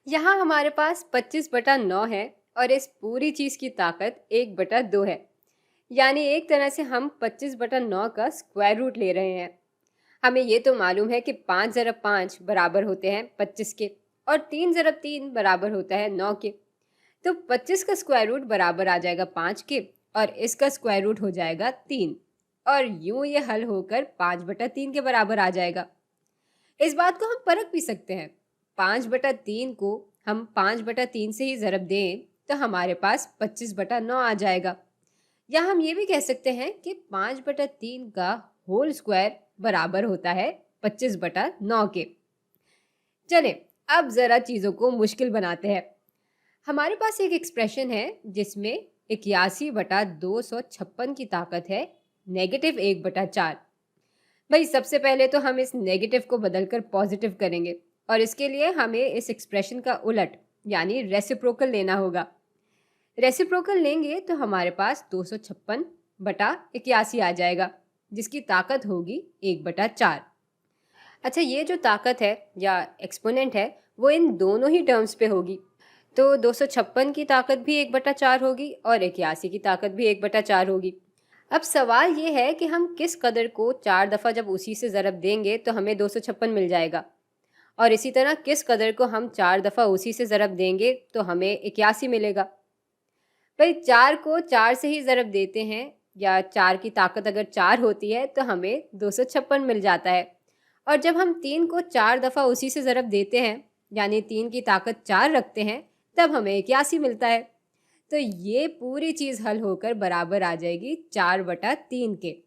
यहाँ हमारे पास 25/9 है और इस पूरी चीज़ की ताकत 1/2 है। यानी एक तरह से हम 25/9 का स्क्वायर रूट ले रहे हैं। हमें ये तो मालूम है कि 5 ज़रब 5 बराबर होते हैं 25 के और 3 ज़रब 3 बराबर होता है 9 के। तो 25 का स्क्वायर रूट बराबर आ जाएगा 5 के और इसका स्क्वायर रूट हो जाएगा 3 और यूं ये हल होकर 5/3 के बराबर आ जाएगा। इस बात को हम परख भी सकते हैं। 5/3 को हम 5/3 से ही ज़रब दें तो हमारे पास 25/9 आ जाएगा। या हम ये भी कह सकते हैं कि 5/3 का होल स्क्वायर बराबर होता है 25/9 के। चले अब ज़रा चीज़ों को मुश्किल बनाते हैं। हमारे पास एक एक्सप्रेशन है जिसमें 81/256 की ताकत है -1/4। भाई सबसे पहले तो हम इस नेगेटिव को बदलकर पॉजिटिव करेंगे और इसके लिए हमें इस एक्सप्रेशन का उलट यानी रेसिप्रोकल लेना होगा। रेसिप्रोकल लेंगे तो हमारे पास 256/81 आ जाएगा जिसकी ताकत होगी 1/4। अच्छा, ये जो ताकत है या एक्सपोनेंट है वो इन दोनों ही टर्म्स पे होगी। तो 256 की ताकत भी 1/4 होगी और 81 की ताकत भी 1/4 होगी। अब सवाल ये है कि हम किस कदर को 4 दफ़ा जब उसी से ज़रब देंगे तो हमें 256 मिल जाएगा और इसी तरह किस कदर को हम 4 दफ़ा उसी से ज़रब देंगे तो हमें 81 मिलेगा। भाई 4 को 4 से ही ज़रब देते हैं या 4 की ताकत अगर 4 होती है तो हमें 256 मिल जाता है और जब हम 3 को 4 दफ़ा उसी से ज़रब देते हैं यानी 3 की ताकत 4 रखते हैं तब हमें 81 मिलता है। तो ये पूरी चीज़ हल होकर बराबर आ जाएगी 4/3 के।